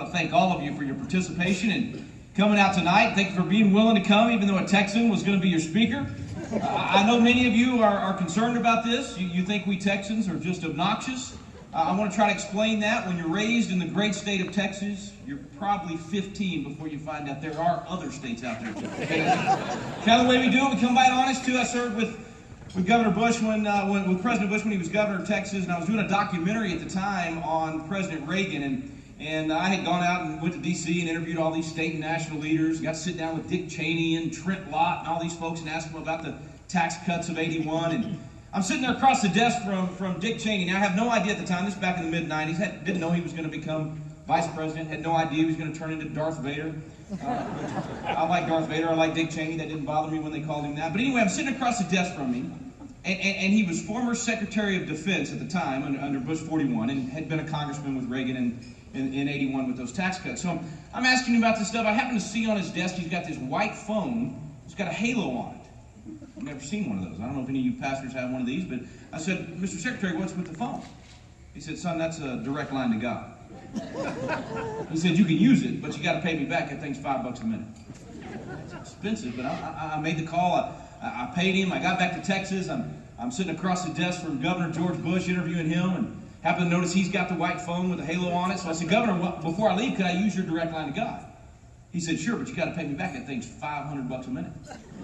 want to thank all of you for your participation and coming out tonight. Thank you for being willing to come, even though a Texan was going to be your speaker. I know many of you are concerned about this. You think we Texans are just obnoxious. I want to try to explain that. When you're raised in the great state of Texas, you're probably 15 before you find out there are other states out there too. Okay? Kind of the way we do it. We come by it honest too. I served with Governor Bush with President Bush when he was governor of Texas, and I was doing a documentary at the time on President Reagan, and I had gone out and went to D.C. and interviewed all these state and national leaders. Got to sit down with Dick Cheney and Trent Lott and all these folks and ask them about the tax cuts of '81. And I'm sitting there across the desk from Dick Cheney. Now, I have no idea at the time, this is back in the mid-'90s, didn't know he was going to become vice president, had no idea he was going to turn into Darth Vader. I like Darth Vader, I like Dick Cheney, that didn't bother me when they called him that. But anyway, I'm sitting across the desk from me, and he was former Secretary of Defense at the time under Bush 41, and had been a congressman with Reagan in 81 with those tax cuts. So I'm asking him about this stuff. I happen to see on his desk, he's got this white phone, it's got a halo on it. I've never seen one of those. I don't know if any of you pastors have one of these, but I said, Mr. Secretary, what's with the phone? He said, son, that's a direct line to God. He said, you can use it, but you got to pay me back. That thing's $5 a minute. It's expensive, but I made the call. I paid him. I got back to Texas. I'm sitting across the desk from Governor George Bush, interviewing him, and happened to notice he's got the white phone with a halo on it. So I said, Governor, before I leave, could I use your direct line to God? He said, sure, but you got to pay me back. That thing's $500 a minute.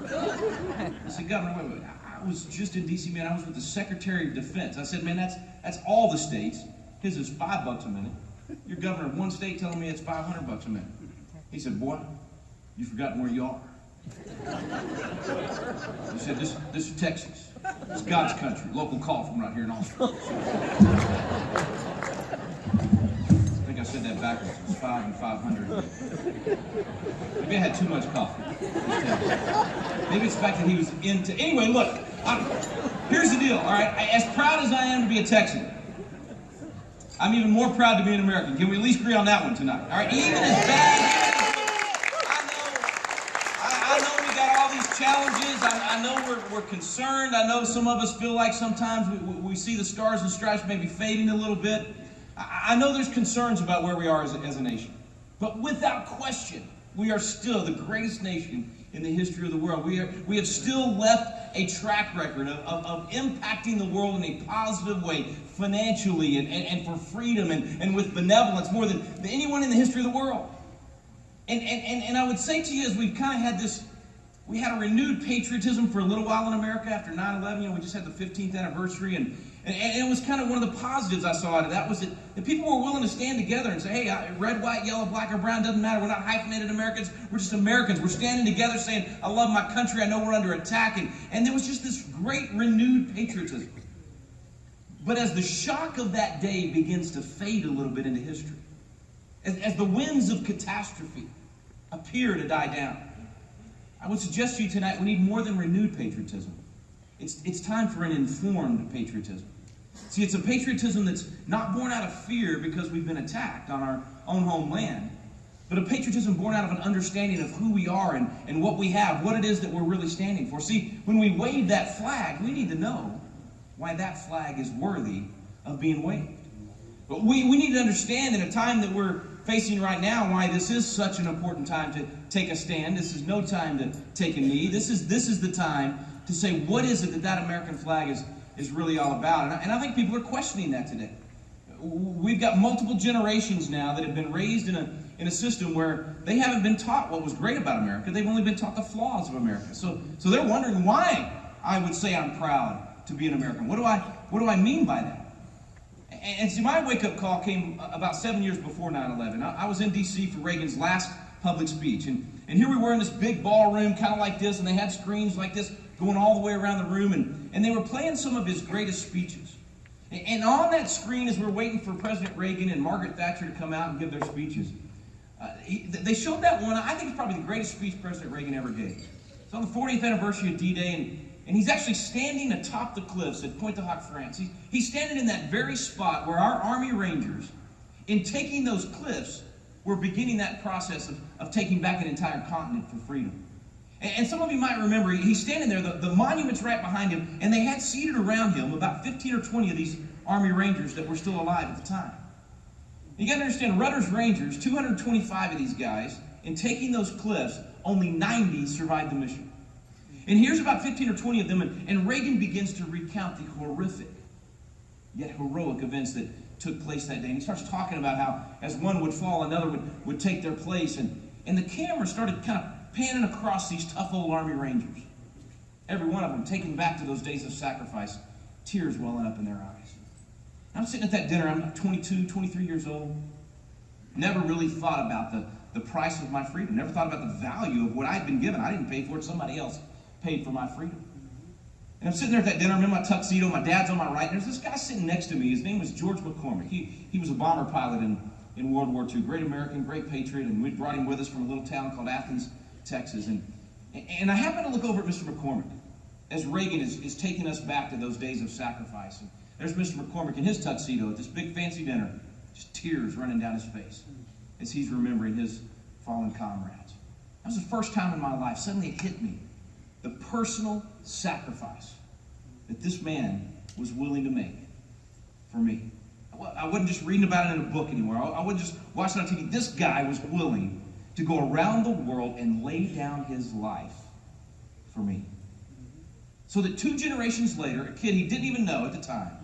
I said, Governor, wait. I was just in D.C., man. I was with the Secretary of Defense. I said, man, that's all the states. His is $5 a minute. You're governor of one state telling me it's $500 a minute. He said, boy, you've forgotten where you are. He said, this is Texas. It's God's country. Local call from right here in Austin. I think I said that backwards. It's 5 and 500. Maybe I had too much coffee. Maybe it's the fact that he was into... Anyway, look, here's the deal, all right? As proud as I am to be a Texan, I'm even more proud to be an American. Can we at least agree on that one tonight? All right, even as bad I know we got all these challenges. I know we're concerned. I know some of us feel like sometimes we see the stars and stripes maybe fading a little bit. I know there's concerns about where we are as a nation. But without question, we are still the greatest nation in the history of the world. We have still left a track record of impacting the world in a positive way, financially and for freedom and with benevolence more than anyone in the history of the world. And I would say to you, as we've kind of had this, we had a renewed patriotism for a little while in America after 9/11. We just had the 15th anniversary, and it was kind of one of the positives I saw out of that was that people were willing to stand together and say, hey, red, white, yellow, black, or brown, doesn't matter. We're not hyphenated Americans. We're just Americans. We're standing together saying, I love my country. I know we're under attack. And there was just this great renewed patriotism. But as the shock of that day begins to fade a little bit into history, as the winds of catastrophe appear to die down, I would suggest to you tonight we need more than renewed patriotism. It's time for an informed patriotism. See, it's a patriotism that's not born out of fear because we've been attacked on our own homeland, but a patriotism born out of an understanding of who we are and what we have, what it is that we're really standing for. See, when we wave that flag, we need to know why that flag is worthy of being waved. But we need to understand in a time that we're facing right now why this is such an important time to take a stand. This is no time to take a knee. This is the time to say, what is it that American flag is really all about? And I think people are questioning that today. We've got multiple generations now that have been raised in a system where they haven't been taught what was great about America. They've only been taught the flaws of America. So they're wondering why I would say I'm proud to be an American. What do I mean by that? And see, my wake-up call came about 7 years before 9/11. I was in D.C. for Reagan's last public speech. And here we were in this big ballroom, kind of like this, and they had screens like this going all the way around the room, and they were playing some of his greatest speeches. And on that screen, as we're waiting for President Reagan and Margaret Thatcher to come out and give their speeches, they showed that one. I think it's probably the greatest speech President Reagan ever gave. It's on the 40th anniversary of D-Day, and he's actually standing atop the cliffs at Pointe du Hoc, France. He's standing in that very spot where our Army Rangers, in taking those cliffs, were beginning that process of taking back an entire continent for freedom. And some of you might remember, he's standing there, the monument's right behind him, and they had seated around him about 15 or 20 of these Army Rangers that were still alive at the time. You got to understand, Rudder's Rangers, 225 of these guys, in taking those cliffs, only 90 survived the mission. And here's about 15 or 20 of them, and Reagan begins to recount the horrific, yet heroic events that took place that day. And he starts talking about how, as one would fall, another would take their place. And the camera started kind of panning across these tough old Army Rangers. Every one of them taken back to those days of sacrifice, tears welling up in their eyes. I'm sitting at that dinner, I'm 22, 23 years old. Never really thought about the price of my freedom. Never thought about the value of what I'd been given. I didn't pay for it, somebody else paid for my freedom. And I'm sitting there at that dinner, I'm in my tuxedo, my dad's on my right, and there's this guy sitting next to me. His name was George McCormick. He was a bomber pilot in World War II, great American, great patriot, and we brought him with us from a little town called Athens, Texas. And I happened to look over at Mr. McCormick as Reagan is taking us back to those days of sacrifice. And there's Mr. McCormick in his tuxedo at this big fancy dinner, just tears running down his face as he's remembering his fallen comrades. That was the first time in my life, suddenly it hit me, the personal sacrifice that this man was willing to make for me. I wasn't just reading about it in a book anymore. I wasn't just watching on TV. This guy was willing to go around the world and lay down his life for me. So that 2 generations later, a kid he didn't even know at the time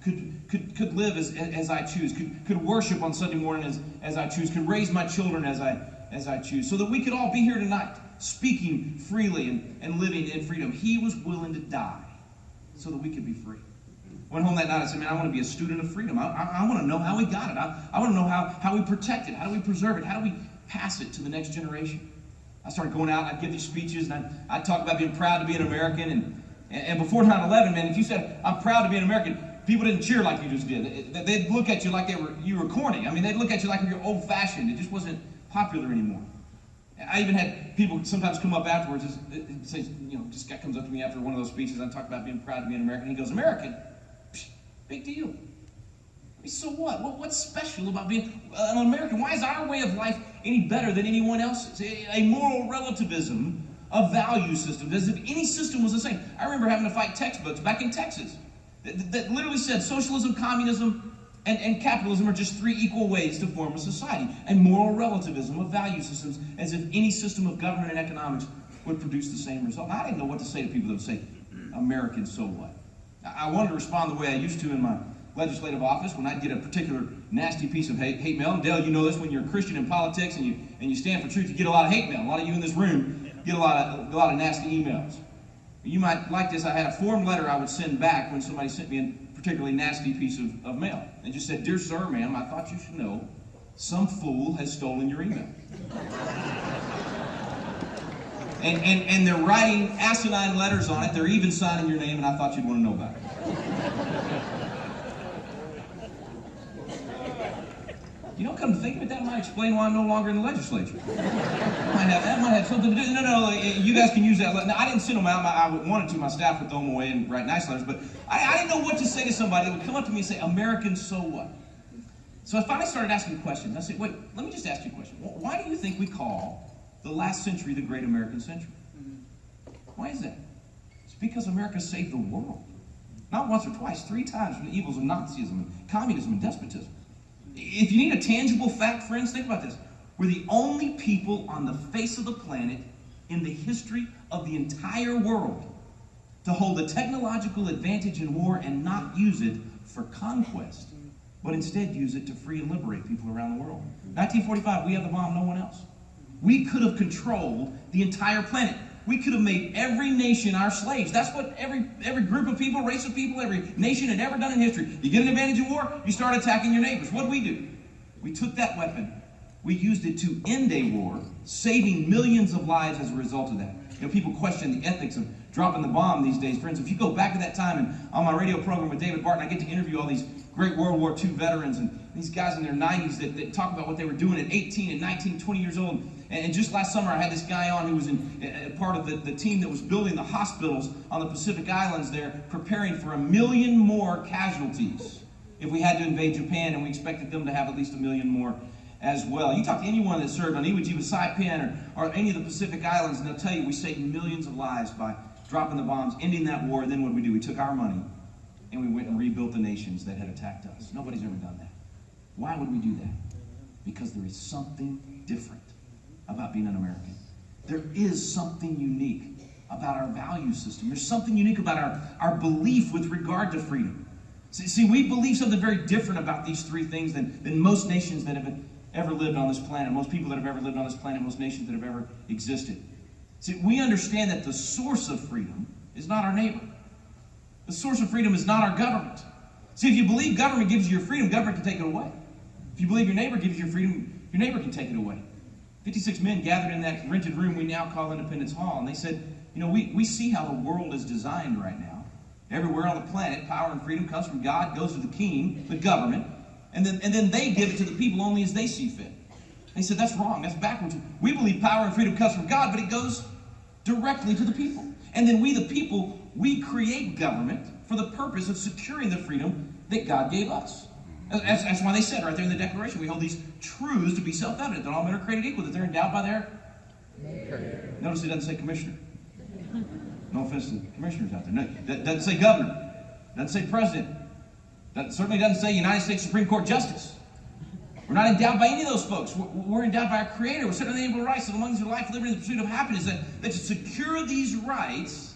could live as I choose, could worship on Sunday morning as I choose, could raise my children as I choose, so that we could all be here tonight speaking freely and living in freedom. He was willing to die so that we could be free. I went home that night and said, man, I want to be a student of freedom. I want to know how we got it. I want to know how we protect it. How do we preserve it? How do we pass it to the next generation? I started going out and I'd give these speeches and I'd talk about being proud to be an American. And before 9/11, man, if you said, I'm proud to be an American, people didn't cheer like you just did. They'd look at you like you were corny. I mean, they'd look at you like you were old-fashioned. It just wasn't popular anymore. I even had people sometimes come up afterwards and say, this guy comes up to me after one of those speeches and I talk about being proud to be an American. He goes, American? Psh, big deal. I mean, so what? What's special about being an American? Why is our way of life any better than anyone else's? A moral relativism of value systems, as if any system was the same. I remember having to fight textbooks back in Texas that literally said socialism, communism, and capitalism are just 3 equal ways to form a society. A moral relativism of value systems, as if any system of government and economics would produce the same result. I didn't know what to say to people that would say, American, so what? I wanted to respond the way I used to in my legislative office when I'd get a particular nasty piece of hate mail. And Dale, you know this, when you're a Christian in politics and you stand for truth, you get a lot of hate mail. A lot of you in this room get a lot of nasty emails. You might like this. I had a form letter I would send back when somebody sent me a particularly nasty piece of mail. And just said, Dear sir, ma'am, I thought you should know some fool has stolen your email. and they're writing asinine letters on it. They're even signing your name, and I thought you'd want to know about it. Come to think of it, that might explain why I'm no longer in the legislature. That might have something to do. No, you guys can use that. Now, I didn't send them out. I wanted to. My staff would throw them away and write nice letters. But I didn't know what to say to somebody that would come up to me and say, American, so what? So I finally started asking questions. I said, wait, let me just ask you a question. Why do you think we call the last century the Great American Century? Why is that? It's because America saved the world. Not once or twice, 3 times from the evils of Nazism and communism and despotism. If you need a tangible fact, friends, think about this. We're the only people on the face of the planet in the history of the entire world to hold a technological advantage in war and not use it for conquest, but instead use it to free and liberate people around the world. 1945, we have the bomb, no one else. We could have controlled the entire planet. We could have made every nation our slaves. That's what every group of people, race of people, every nation had ever done in history. You get an advantage in war, you start attacking your neighbors. What do? We took that weapon. We used it to end a war, saving millions of lives as a result of that. People question the ethics of dropping the bomb these days. Friends, if you go back to that time, and on my radio program with David Barton, I get to interview all these great World War II veterans and these guys in their 90s that talk about what they were doing at 18 and 19, 20 years old. And just last summer, I had this guy on who was in part of the team that was building the hospitals on the Pacific Islands there, preparing for 1 million more casualties if we had to invade Japan, and we expected them to have at least 1 million more as well. You talk to anyone that served on Iwo Jima, Saipan, or any of the Pacific Islands, and they'll tell you we saved millions of lives by dropping the bombs, ending that war. And then what did we do? We took our money and we went and rebuilt the nations that had attacked us. Nobody's ever done that. Why would we do that? Because there is something different about being an American. There is something unique about our value system. There's something unique about our belief with regard to freedom. See, we believe something very different about these three things than most nations that have ever lived on this planet, most people that have ever lived on this planet, most nations that have ever existed. See, we understand that the source of freedom is not our neighbor. The source of freedom is not our government. See, if you believe government gives you your freedom, government can take it away. If you believe your neighbor gives you your freedom, your neighbor can take it away. 56 men gathered in that rented room we now call Independence Hall, and they said, we see how the world is designed right now. Everywhere on the planet, power and freedom comes from God, goes to the king, the government, and then they give it to the people only as they see fit. They said, that's wrong, that's backwards. We believe power and freedom comes from God, but it goes directly to the people. And then we, the people, we create government for the purpose of securing the freedom that God gave us. That's why they said right there in the Declaration, we hold these truths to be self-evident, that all men are created equal, that they're endowed by their... Notice it doesn't say commissioner. No offense to the commissioners out there. No, that doesn't say governor. Doesn't say president. That certainly doesn't say United States Supreme Court Justice. We're not endowed by any of those folks. We're endowed by our Creator. We're set on the inalienable rights that among your life, liberty, and the pursuit of happiness. That to secure these rights,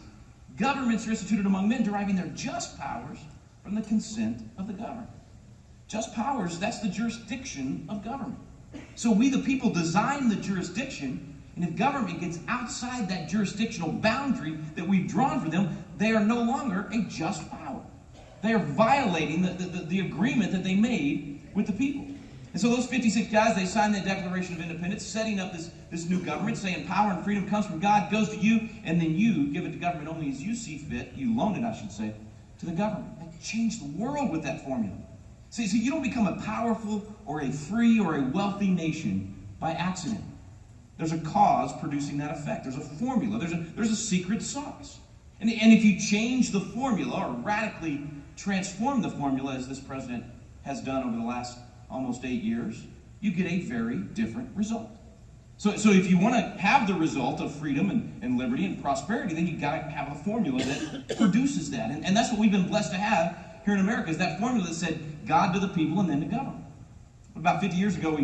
governments are instituted among men, deriving their just powers from the consent of the governed. Just powers, that's the jurisdiction of government. So we, the people, design the jurisdiction. And if government gets outside that jurisdictional boundary that we've drawn for them, they are no longer a just power. They are violating the agreement that they made with the people. And so those 56 guys, they signed the Declaration of Independence, setting up this new government, saying power and freedom comes from God, goes to you, and then you give it to government only as you see fit. You loan it, I should say, to the government. That changed the world with that formula. See, you don't become a powerful or a free or a wealthy nation by accident. There's a cause producing that effect. There's a formula. There's a secret sauce. And if you change the formula or radically transform the formula, as this president has done over the last almost 8 years, you get a very different result. So if you want to have the result of freedom and liberty and prosperity, then you've got to have a formula that produces that. And that's what we've been blessed to have here in America, is that formula that said God to the people and then to government. About 50 years ago,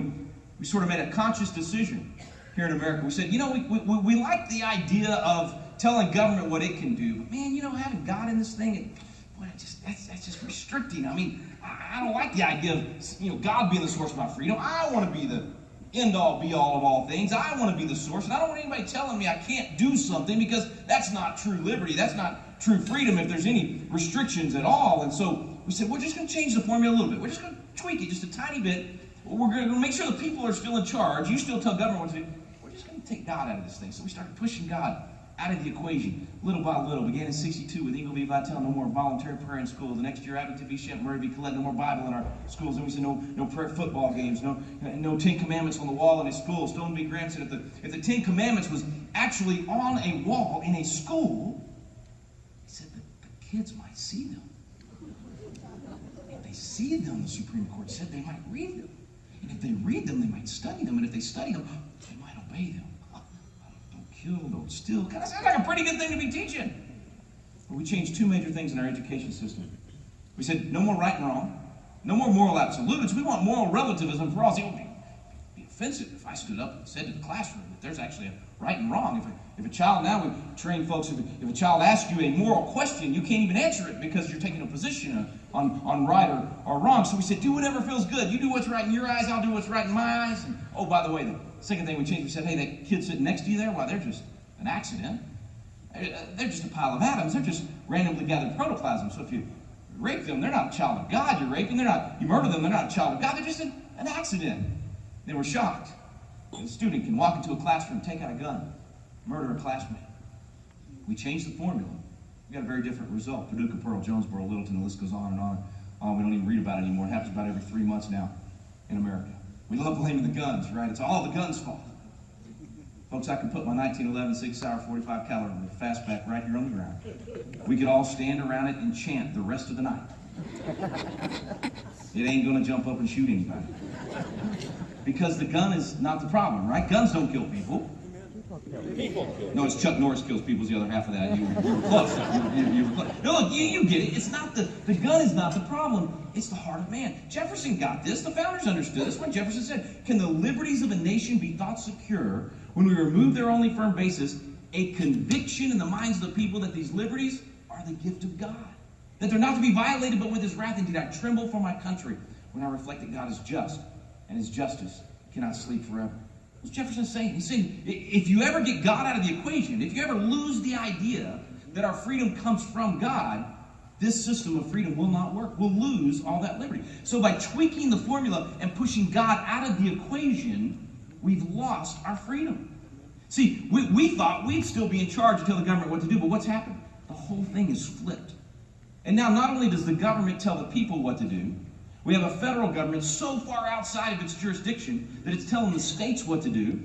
we sort of made a conscious decision here in America. We said, we like the idea of telling government what it can do. But man, having God in this thing, that's just restricting. I mean, I don't like the idea of God being the source of my freedom. I want to be the end-all, be-all of all things. I want to be the source, and I don't want anybody telling me I can't do something, because that's not true liberty. That's not true freedom if there's any restrictions at all. And so we said, we're just going to change the formula a little bit. We're just going to tweak it just a tiny bit. We're going to make sure the people are still in charge. You still tell government what to do. We're just going to take God out of this thing. So we started pushing God out of the equation, little by little. Began in 1962 with Ingle v. Vitale, no more voluntary prayer in schools. The next year, Abington v. Shemp, Murray v. Collette, no more Bible in our schools. Then we said no prayer football games, no 10 Commandments on the wall in a school. Stone v. Graham said if the 10 Commandments was actually on a wall in a school, he said the kids might see them. If they see them, the Supreme Court said, they might read them. And if they read them, they might study them. And if they study them, they might obey them. Kill, don't steal. Kind of sounds like a pretty good thing to be teaching. But we changed two major things in our education system. We said no more right and wrong, no more moral absolutes. We want moral relativism for all. See, it would be offensive if I stood up and said to the classroom that there's actually a right and wrong. If a child, now we train folks, if a child asks you a moral question, you can't even answer it because you're taking a position on right or wrong. So we said, do whatever feels good. You do what's right in your eyes, I'll do what's right in my eyes. And, oh, by the way, the second thing we changed, we said, hey, that kid sitting next to you there, they're just an accident. They're just a pile of atoms. They're just randomly gathered protoplasm. So if you rape them, they're not a child of God you're raping. You murder them, they're not a child of God. They're just an accident. They were shocked. A student can walk into a classroom, take out a gun, murder a classmate. We changed the formula. We got a very different result. Paducah, Pearl, Jonesboro, Littleton, the list goes on and on. We don't even read about it anymore. It happens about every 3 months now in America. We love blaming the guns, right? It's all the guns' fault. Folks, I can put my 1911 6-hour 45 caliber fastback right here on the ground. We could all stand around it and chant the rest of the night. It ain't going to jump up and shoot anybody. Because the gun is not the problem, right? Guns don't kill people. No, it's Chuck Norris kills people's the other half of that. You were close. You were close. No, look, you get it. It's not the gun is not the problem. It's the heart of man. Jefferson got this. The founders understood this. When Jefferson said, "Can the liberties of a nation be thought secure when we remove their only firm basis, a conviction in the minds of the people that these liberties are the gift of God, that they're not to be violated, but with his wrath indeed I tremble for my country when I reflect that God is just, and his justice cannot sleep forever." What's Jefferson saying? He's saying, if you ever get God out of the equation, if you ever lose the idea that our freedom comes from God, this system of freedom will not work. We'll lose all that liberty. So by tweaking the formula and pushing God out of the equation, we've lost our freedom. See, we thought we'd still be in charge and tell the government what to do, but what's happened? The whole thing is flipped. And now not only does the government tell the people what to do, we have a federal government so far outside of its jurisdiction that it's telling the states what to do,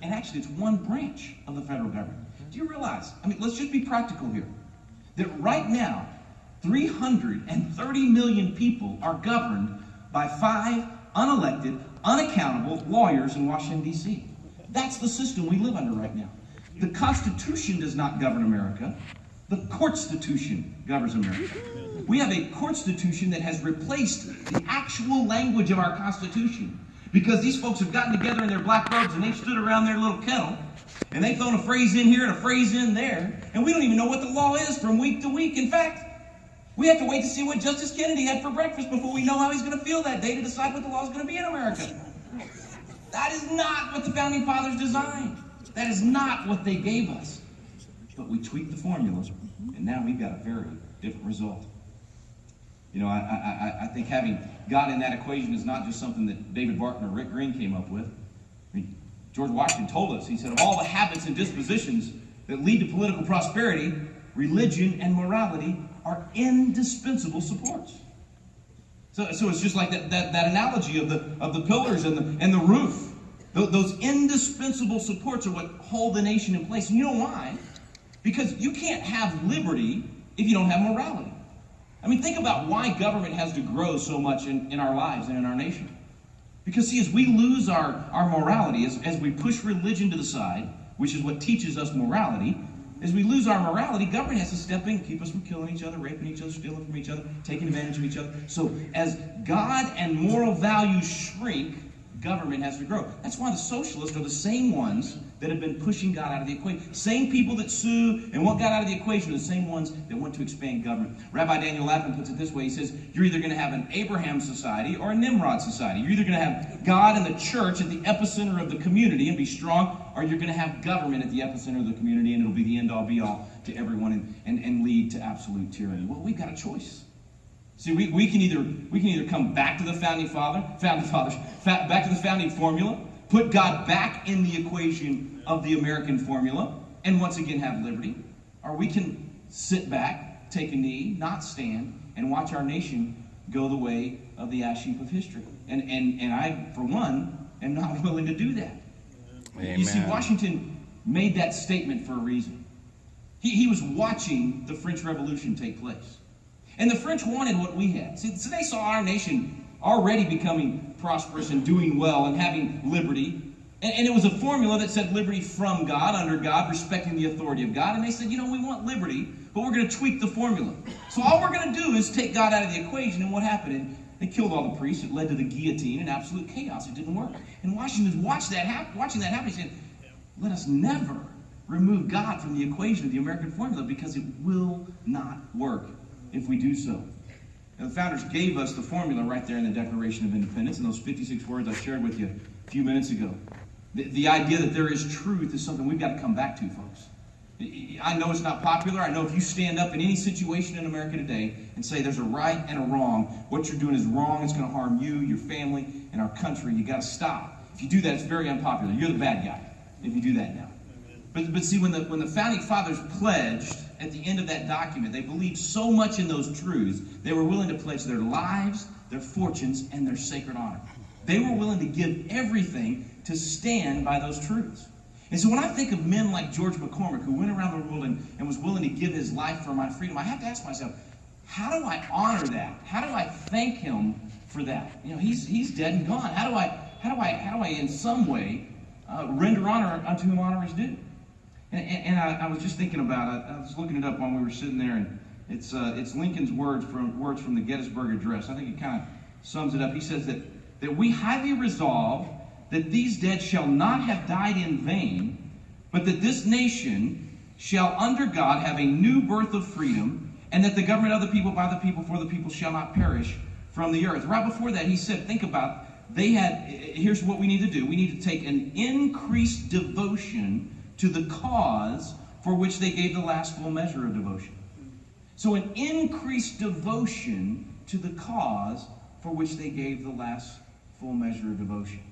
and actually it's one branch of the federal government. Do you realize, let's just be practical here, that right now, 330 million people are governed by 5 unelected, unaccountable lawyers in Washington, D.C. That's the system we live under right now. The Constitution does not govern America. The Courtstitution governs America. We have a Courtstitution that has replaced the actual language of our Constitution, because these folks have gotten together in their black robes and they've stood around their little kettle and they've thrown a phrase in here and a phrase in there, and we don't even know what the law is from week to week. In fact, we have to wait to see what Justice Kennedy had for breakfast before we know how he's going to feel that day to decide what the law is going to be in America. That is not what the Founding Fathers designed. That is not what they gave us. But we tweaked the formula, and now we've got a very different result. You know, I think having God in that equation is not just something that David Barton or Rick Green came up with. George Washington told us, he said, of all the habits and dispositions that lead to political prosperity, religion and morality are indispensable supports. So it's just like that analogy of the pillars and the roof. Those indispensable supports are what hold the nation in place. And you know why? Because you can't have liberty if you don't have morality. Think about why government has to grow so much in our lives and in our nation. Because, see, as we lose our morality, as we push religion to the side, which is what teaches us morality, as we lose our morality, government has to step in and keep us from killing each other, raping each other, stealing from each other, taking advantage of each other. So as God and moral values shrink, government has to grow. That's why the socialists are the same ones that have been pushing God out of the equation. Same people that sue and want God out of the equation are the same ones that want to expand government. Rabbi Daniel Lapin puts it this way. He says, you're either going to have an Abraham society or a Nimrod society. You're either going to have God and the church at the epicenter of the community and be strong, or you're going to have government at the epicenter of the community and it'll be the end-all be-all to everyone and lead to absolute tyranny. Well, we've got a choice. See, we can either come back to the founding fathers, back to the founding formula, put God back in the equation of the American formula, and once again have liberty, or we can sit back, take a knee, not stand, and watch our nation go the way of the ash heap of history. And I, for one, am not willing to do that. Amen. You see, Washington made that statement for a reason. He was watching the French Revolution take place. And the French wanted what we had. So they saw our nation already becoming prosperous and doing well and having liberty. And it was a formula that said liberty from God, under God, respecting the authority of God. And they said, we want liberty, but we're going to tweak the formula. So all we're going to do is take God out of the equation. And what happened? They killed all the priests. It led to the guillotine and absolute chaos. It didn't work. And Washington was watching that happen. He said, let us never remove God from the equation of the American formula, because it will not work if we do so. Now, the founders gave us the formula right there in the Declaration of Independence, in those 56 words I shared with you a few minutes ago. The idea that there is truth is something we've got to come back to, folks. I know it's not popular. I know if you stand up in any situation in America today and say there's a right and a wrong, what you're doing is wrong, it's going to harm you, your family, and our country, you got to stop. If you do that, it's very unpopular. You're the bad guy if you do that now. But see, when the Founding Fathers pledged at the end of that document, they believed so much in those truths, they were willing to pledge their lives, their fortunes, and their sacred honor. They were willing to give everything to stand by those truths. And so when I think of men like George McCormick, who went around the world and was willing to give his life for my freedom, I have to ask myself, how do I honor that? How do I thank him for that? He's dead and gone. How do I in some way render honor unto whom honor is due? And I was just thinking about it. I was looking it up while we were sitting there, and it's Lincoln's words from the Gettysburg Address. I think it kind of sums it up. He says that we highly resolve that these dead shall not have died in vain, but that this nation shall under God have a new birth of freedom, and that the government of the people, by the people, for the people shall not perish from the earth. Right before that, he said, think about, here's what we need to do. We need to take an increased devotion to the cause for which they gave the last full measure of devotion. So an increased devotion to the cause for which they gave the last full measure of devotion.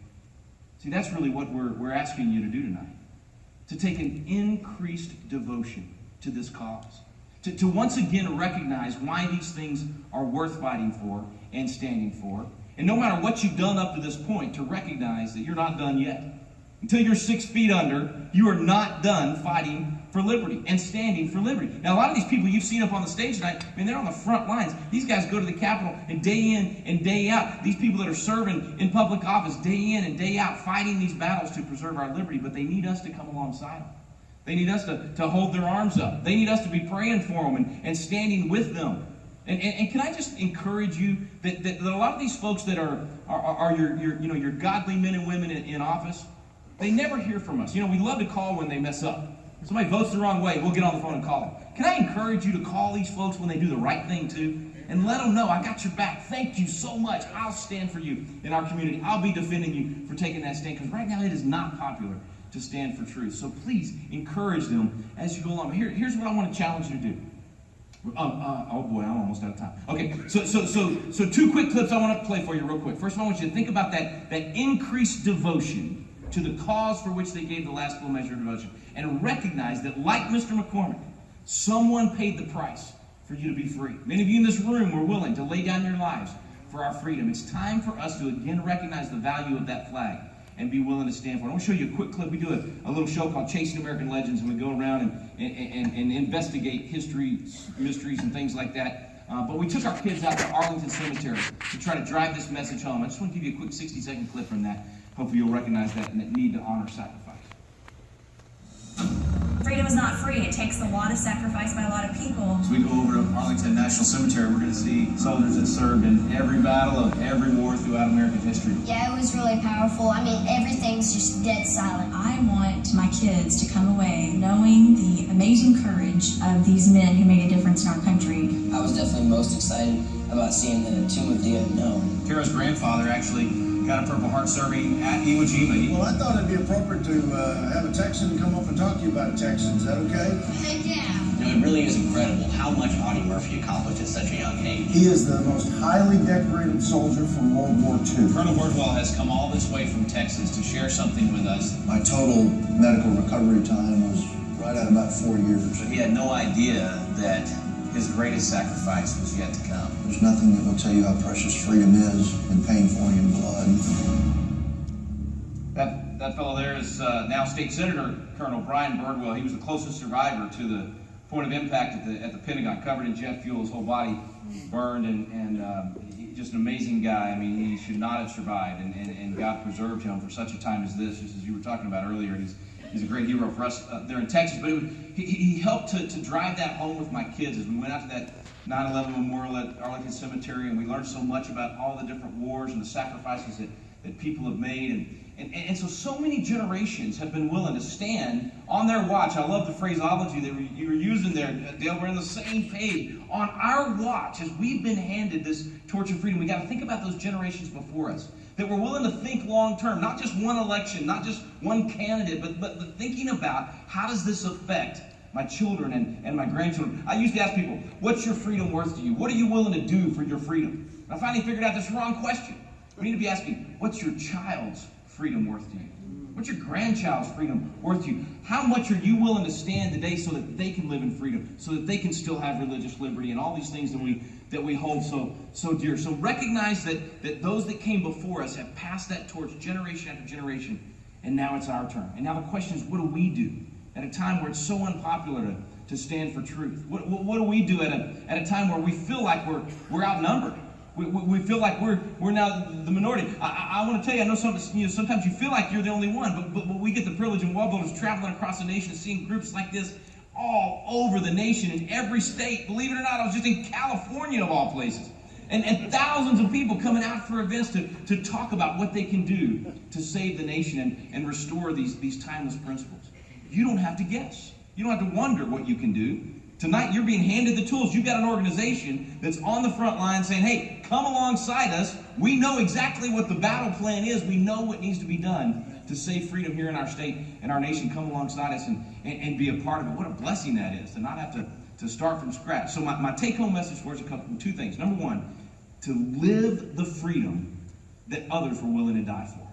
See, that's really what we're asking you to do tonight. To take an increased devotion to this cause. To once again recognize why these things are worth fighting for and standing for. And no matter what you've done up to this point, to recognize that you're not done yet. Until you're 6 feet under, you are not done fighting for liberty and standing for liberty. Now, a lot of these people you've seen up on the stage tonight, I mean, they're on the front lines. These guys go to the Capitol and day in and day out. These people that are serving in public office day in and day out, fighting these battles to preserve our liberty, but they need us to come alongside them. They need us to hold their arms up. They need us to be praying for them and standing with them. And can I just encourage you that a lot of these folks that are your godly men and women in office, they never hear from us. We love to call when they mess up. If somebody votes the wrong way, we'll get on the phone and call them. Can I encourage you to call these folks when they do the right thing too? And let them know, I got your back. Thank you so much. I'll stand for you in our community. I'll be defending you for taking that stand. Because right now it is not popular to stand for truth. So please encourage them as you go along. Here's what I want to challenge you to do. Oh boy, I'm almost out of time. Okay, so 2 quick clips I want to play for you real quick. First of all, I want you to think about that increased devotion to the cause for which they gave the last full measure of devotion. And recognize that, like Mr. McCormick, someone paid the price for you to be free. Many of you in this room were willing to lay down your lives for our freedom. It's time for us to again recognize the value of that flag and be willing to stand for it. I want to show you a quick clip. We do a little show called Chasing American Legends, and we go around and investigate history, mysteries, and things like that. But we took our kids out to Arlington Cemetery to try to drive this message home. I just want to give you a quick 60-second clip from that. Hopefully you'll recognize that and that need to honor sacrifice. Freedom is not free. It takes a lot of sacrifice by a lot of people. As we go over to Arlington National Cemetery, we're going to see soldiers that served in every battle of every war throughout American history. Yeah, it was really powerful. I mean, everything's just dead silent. I want my kids to come away knowing the amazing courage of these men who made a difference in our country. I was definitely most excited about seeing the Tomb of the Unknown. Kara's grandfather actually got a Purple Heart serving at Iwo Jima. Well, I thought it'd be appropriate to have a Texan come up and talk to you about a Texan. Is that okay? Hey, yeah. It really is incredible how much Audie Murphy accomplished at such a young age. He is the most highly decorated soldier from World War II. Colonel Birdwell has come all this way from Texas to share something with us. My total medical recovery time was right at about 4 years. But he had no idea that his greatest sacrifice was yet to come. There's nothing that will tell you how precious freedom is in pain, flowing in blood. That fellow there is now State Senator Colonel Brian Birdwell. He was the closest survivor to the point of impact at the Pentagon, covered in jet fuel, his whole body burned, and just an amazing guy. I mean, he should not have survived, and God preserved him for such a time as this, just as you were talking about earlier. He's a great hero for us there in Texas, but he helped to drive that home with my kids as we went out to that 9/11 memorial at Arlington Cemetery, and we learned so much about all the different wars and the sacrifices that people have made. And so many generations have been willing to stand on their watch. I love the phraseology that you were using there, Dale. We're on the same page. On our watch, as we've been handed this torch of freedom, we got to think about those generations before us. That we're willing to think long term, not just one election, not just one candidate, but thinking about how does this affect my children and my grandchildren. I used to ask people, what's your freedom worth to you? What are you willing to do for your freedom? And I finally figured out this wrong question. We need to be asking, what's your child's freedom worth to you? What's your grandchild's freedom worth to you? How much are you willing to stand today so that they can live in freedom, so that they can still have religious liberty and all these things that we hold so dear? So recognize that those that came before us have passed that torch generation after generation, and now it's our turn. And now the question is, what do we do at a time where it's so unpopular to stand for truth? What do we do at a time where we feel like we're outnumbered? We feel like we're now the minority. I want to tell you, I know sometimes you feel like you're the only one, but we get the privilege in Wallbuilders traveling across the nation, seeing groups like this all over the nation, in every state. Believe it or not, I was just in California of all places. And thousands of people coming out for events to talk about what they can do to save the nation and restore these timeless principles. You don't have to guess. You don't have to wonder what you can do. Tonight, you're being handed the tools. You've got an organization that's on the front line saying, hey, come alongside us. We know exactly what the battle plan is. We know what needs to be done to save freedom here in our state and our nation. Come alongside us and be a part of it. What a blessing that is, to not have to start from scratch. So my take-home message for us is two things. Number one, to live the freedom that others were willing to die for.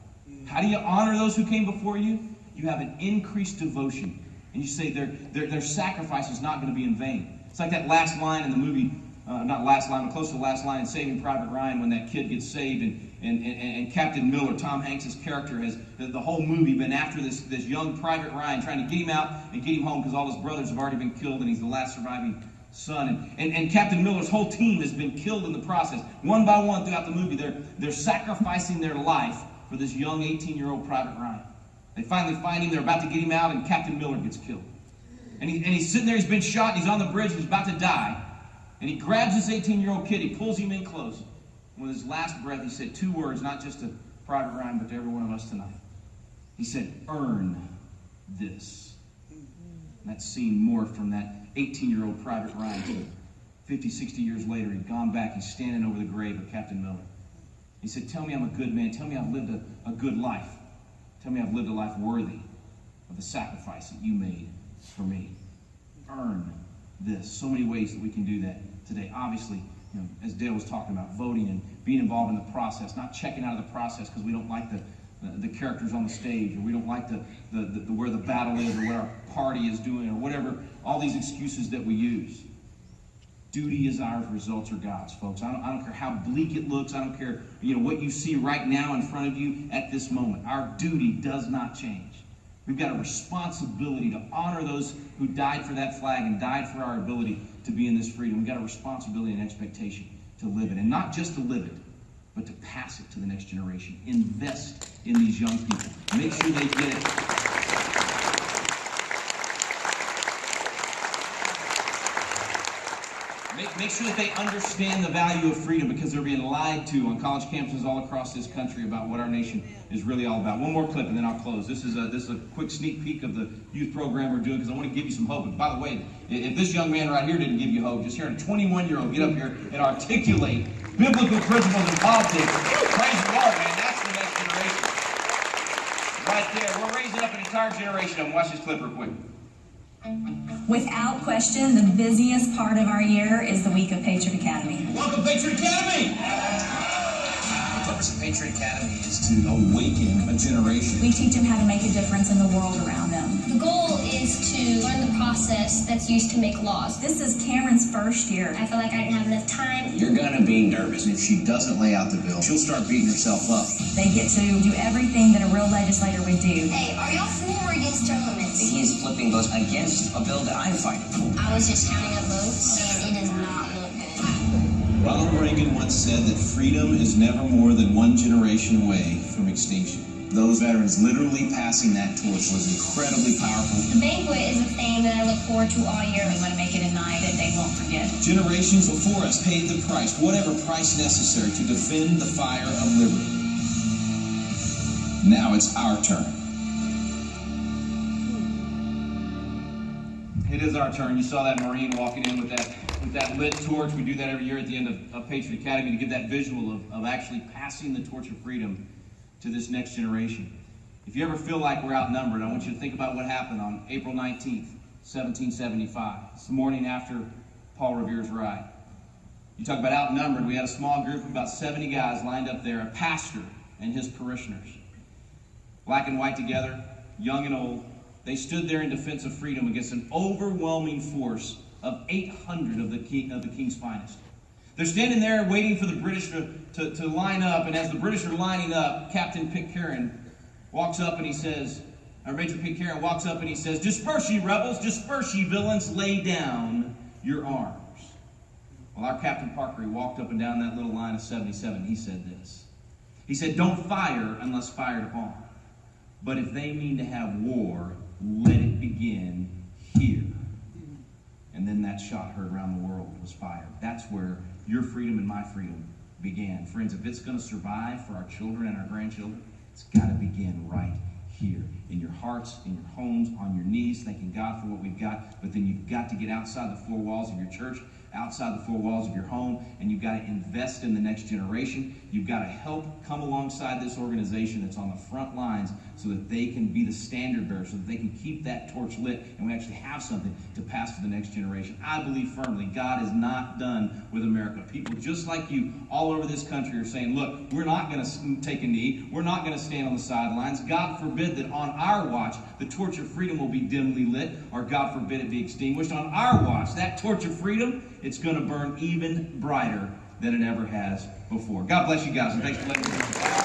How do you honor those who came before you? You have an increased devotion. And you say their sacrifice is not going to be in vain. It's like that last line in the movie, not last line, but close to the last line in Saving Private Ryan, when that kid gets saved and Captain Miller, Tom Hanks' character, has the whole movie been after this young Private Ryan, trying to get him out and get him home because all his brothers have already been killed and he's the last surviving son. And Captain Miller's whole team has been killed in the process. One by one throughout the movie, they're sacrificing their life for this young 18-year-old Private Ryan. They finally find him, they're about to get him out, and Captain Miller gets killed. And he's sitting there, he's been shot, and he's on the bridge, and he's about to die. And he grabs this 18-year-old kid, he pulls him in close. And with his last breath, he said two words, not just to Private Ryan, but to every one of us tonight. He said, earn this. And that scene morphed from that 18-year-old Private Ryan to 50, 60 years later. He'd gone back, he's standing over the grave of Captain Miller. He said, tell me I'm a good man, tell me I've lived a good life. Tell me I've lived a life worthy of the sacrifice that you made for me. Earn this. So many ways that we can do that today. Obviously, as Dale was talking about, voting and being involved in the process, not checking out of the process because we don't like the characters on the stage, or we don't like the where the battle is, or what our party is doing, or whatever, all these excuses that we use. Duty is ours, results are God's, folks. I don't care how bleak it looks. I don't care what you see right now in front of you at this moment. Our duty does not change. We've got a responsibility to honor those who died for that flag and died for our ability to be in this freedom. We've got a responsibility and expectation to live it. And not just to live it, but to pass it to the next generation. Invest in these young people. Make sure they get it. Make sure that they understand the value of freedom, because they're being lied to on college campuses all across this country about what our nation is really all about. One more clip and then I'll close. This is a quick sneak peek of the youth program we're doing, because I want to give you some hope. And by the way, if this young man right here didn't give you hope, just hearing a 21-year-old get up here and articulate biblical principles in politics, praise the Lord, man, that's the next generation. Right there. We're raising up an entire generation of them. Watch this clip real quick. Without question, the busiest part of our year is the week of Patriot Academy. Welcome, Patriot Academy! The purpose of Patriot Academy is to awaken a generation. We teach them how to make a difference in the world around them. The goal is to learn the process that's used to make laws. This is Cameron's first year. I feel like I didn't have enough time. You're gonna be nervous. If she doesn't lay out the bill, she'll start beating herself up. They get to do everything that a real legislator would do. Hey, are y'all for or against term limits? He's flipping votes against a bill that I'm fighting for. I was just counting up votes, and it does not look good. Ronald Reagan once said that freedom is never more than one generation away from extinction. Those veterans literally passing that torch was incredibly powerful. The banquet is a thing that I look forward to all year. We want to make it a night that they won't forget. Generations before us paid the price, whatever price necessary, to defend the fire of liberty. Now it's our turn. It is our turn. You saw that Marine walking in with that lit torch. We do that every year at the end of Patriot Academy to give that visual of actually passing the torch of freedom to this next generation. If you ever feel like we're outnumbered, I want you to think about what happened on April 19th, 1775. It's the morning after Paul Revere's ride. You talk about outnumbered. We had a small group of about 70 guys lined up there, a pastor and his parishioners. Black and white together, young and old. They stood there in defense of freedom against an overwhelming force of 800 of the king's finest. They're standing there waiting for the British to line up, and as the British are lining up, Captain Pitcairn walks up and he says, Major Pitcairn walks up and he says, "Disperse ye rebels, disperse ye villains, lay down your arms." Well, our Captain Parker, he walked up and down that little line of 77. He said this. He said, don't fire unless fired upon. But if they mean to have war, let it begin here. And then that shot heard around the world was fired. That's where your freedom and my freedom began. Friends, if it's going to survive for our children and our grandchildren, it's got to begin right here. In your hearts, in your homes, on your knees, thanking God for what we've got. But then you've got to get outside the four walls of your church, outside the four walls of your home, and you've got to invest in the next generation. You've got to help come alongside this organization that's on the front lines so that they can be the standard bearer, so that they can keep that torch lit and we actually have something to pass to the next generation. I believe firmly God is not done with America. People just like you all over this country are saying, look, we're not going to take a knee. We're not going to stand on the sidelines. God forbid that on our watch the torch of freedom will be dimly lit, or God forbid it be extinguished. On our watch, that torch of freedom, it's going to burn even brighter than it ever has before. God bless you guys, and thanks for letting me know.